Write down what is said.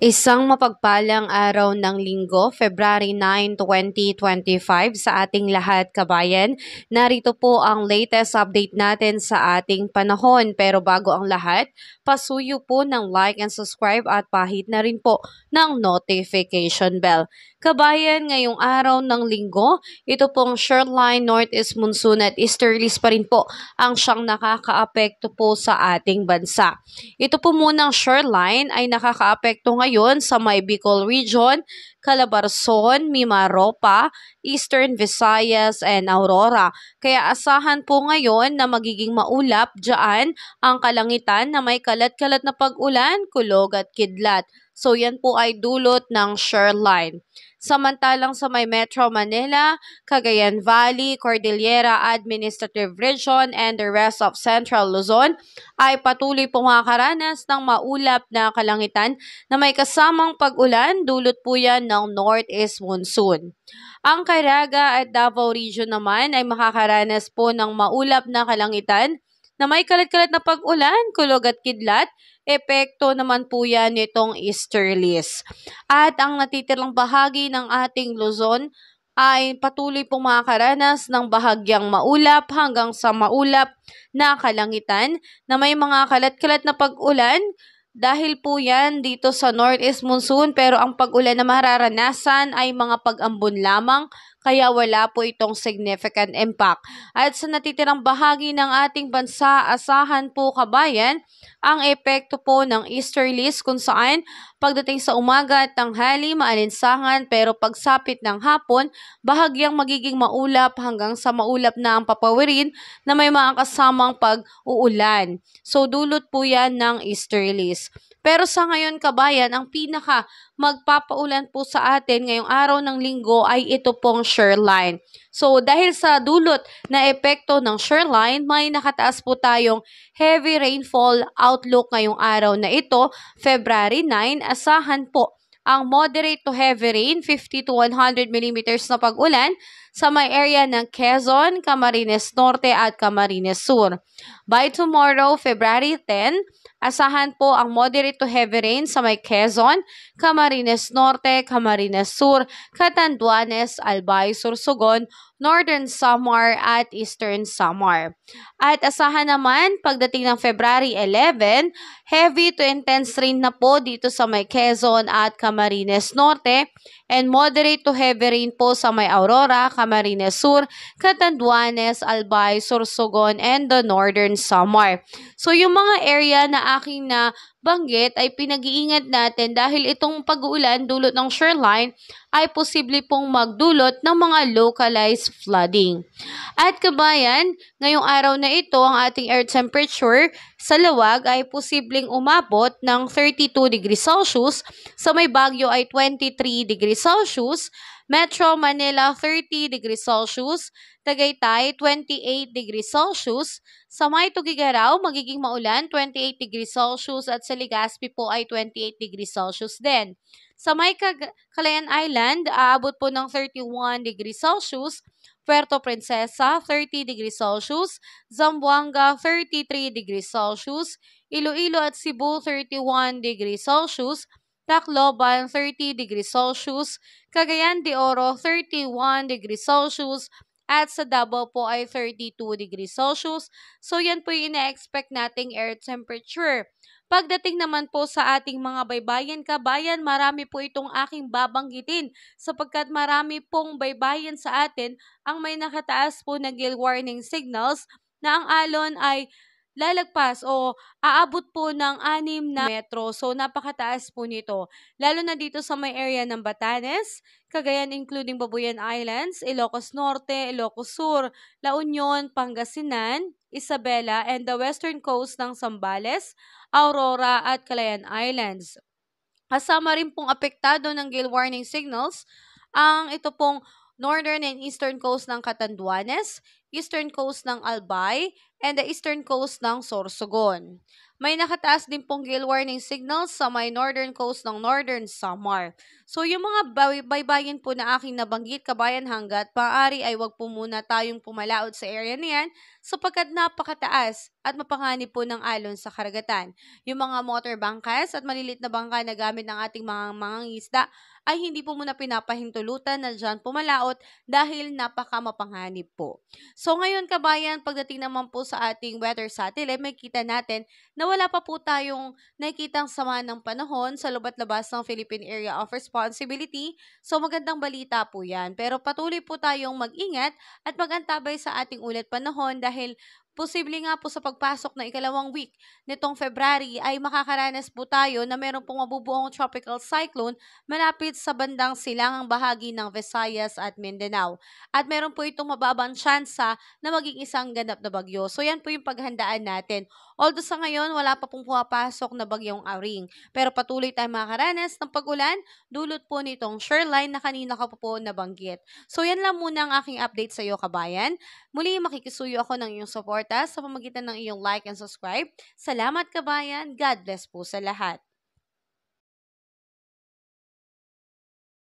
Isang mapagpalang araw ng Linggo, February 9, 2025 sa ating lahat, kabayan. Narito po ang latest update natin sa ating panahon. Pero bago ang lahat, pasuyo po ng like and subscribe at pahit na rin po ng notification bell. Kabayan, ngayong araw ng Linggo, ito pong shoreline, northeast monsoon at easterlies pa rin po ang siyang nakakaapekto po sa ating bansa. Ito po munang shoreline ay nakakaapekto ngayon sa may Bicol Region, Calabarzon, Mimaropa, Eastern Visayas, and Aurora. Kaya asahan po ngayon na magiging maulap dyan ang kalangitan na may kalat-kalat na pag-ulan, kulog at kidlat. So yan po ay dulot ng shoreline. Samantalang sa may Metro Manila, Cagayan Valley, Cordillera Administrative Region, and the rest of Central Luzon ay patuloy pong makakaranas ng maulap na kalangitan na may kasamang pag-ulan, dulot po yan ng northeast monsoon. Ang Caraga at Davao Region naman ay makakaranas po ng maulap na kalangitan na may kalat-kalat na pag-ulan, kulog at kidlat. Epekto naman po yan nitong easterlies. At ang natitirang bahagi ng ating Luzon ay patuloy pong makakaranas ng bahagyang maulap hanggang sa maulap na kalangitan na may mga kalat-kalat na pag-ulan. Dahil po yan dito sa northeast monsoon, pero ang pag-ulan na mararanasan ay mga pag-ambon lamang, kaya wala po itong significant impact. At sa natitirang bahagi ng ating bansa, asahan po, kabayan, ang epekto po ng easterlies kung saan pagdating sa umaga at tanghali maalinsangan, pero pagsapit ng hapon, bahagyang magiging maulap hanggang sa maulap na ang papawirin na may mga kasamang pag-uulan. So dulot po yan ng easterlies. Pero sa ngayon, kabayan, ang pinaka magpapaulan po sa atin ngayong araw ng Linggo ay ito pong shoreline. So dahil sa dulot na epekto ng shoreline, may nakataas po tayong heavy rainfall outlook ngayong araw na ito, February 9. Asahan po ang moderate to heavy rain, 50 to 100 millimeters na pag-ulan sa may area ng Quezon, Camarines Norte at Camarines Sur. By tomorrow, February 10, asahan po ang moderate to heavy rain sa may Quezon, Camarines Norte, Camarines Sur, Catanduanes, Albay, Sorsogon, Northern Samar at Eastern Samar. At asahan naman pagdating ng February 11, heavy to intense rain na po dito sa may Quezon at Camarines Norte and moderate to heavy rain po sa may Aurora, Camarines Sur, Catanduanes, Albay, Sorsogon, and the Northern Samar. So yung mga area na aking na banggit ay pinag-iingat natin dahil itong pag-uulan dulot ng shoreline ay posible pong magdulot ng mga localized flooding. At kabayan, ngayong araw na ito, ang ating air temperature sa Lawag ay posibleng umabot ng 32 degrees Celsius, sa may Baguio ay 23 degrees Celsius, Metro Manila 30 degrees Celsius, Tagaytay 28 degrees Celsius, sa may Tugigaraw magiging maulan 28 degrees Celsius at sa Legazpi po ay 28 degrees Celsius din. Sa may Calayan Island, aabot po ng 31 degrees Celsius, Puerto Princesa 30 degrees Celsius, Zamboanga 33 degrees Celsius, Iloilo at Cebu 31 degrees Celsius, Tacloban 30 degrees Celsius, Cagayan de Oro 31 degrees Celsius, at sa Davao po ay 32 degrees Celsius. So yan po yung ina-expect nating air temperature. Pagdating naman po sa ating mga baybayin, kabayan, marami po itong aking babanggitin sapagkat marami pong baybayin sa atin ang may nakataas po na gale warning signals na ang alon ay lalagpas o aabot po ng 6 na metro. So, napakataas po nito. Lalo na dito sa may area ng Batanes, Cagayan including Babuyan Islands, Ilocos Norte, Ilocos Sur, La Union, Pangasinan, Isabela, and the western coast ng Zambales, Aurora at Calayan Islands. Kasama rin pong apektado ng gale warning signals ang ito pong northern and eastern coast ng Catanduanes, eastern coast ng Albay, and the eastern coast ng Sorsogon. May nakataas din pong gale warning signals sa may northern coast ng Northern Samar. So yung mga baybayin po na aking nabanggit, kabayan, hanggat maaari ay wag po muna tayong pumalaot sa area na yan sapagkat napakataas at mapanganib po ng alon sa karagatan. Yung mga motor bangkas at malilit na bangka na gamit ng ating mga mangingisda ay hindi po muna pinapahintulutan na dyan pumalaot dahil napakamapanganib po. So ngayon kabayan, pagdating naman po sa ating weather satellite, may kita natin na wala pa po tayong nakikitang sama ng panahon sa lubat-labas ng Philippine Area of Responsibility. So magandang balita po yan. Pero patuloy po tayong mag-ingat at mag-antabay sa ating ulat panahon dahil posible nga po sa pagpasok ng ikalawang week nitong February ay makakaranas po tayo na meron pong mabubuong tropical cyclone malapit sa bandang silangang bahagi ng Visayas at Mindanao. At meron po itong mababang tsansa na maging isang ganap na bagyo. So yan po yung paghandaan natin. Although sa ngayon, wala pa pong pumapasok na bagyong Aring. Pero patuloy tayong makakaranas ng pag-ulan, dulot po nitong shoreline na kanina ka po nabanggit. So yan lang muna ang aking update sa iyo, kabayan. Muli, makikisuyo ako ng iyong suporta sa pamagitan ng iyong like and subscribe. Salamat, kabayan. God bless po sa lahat.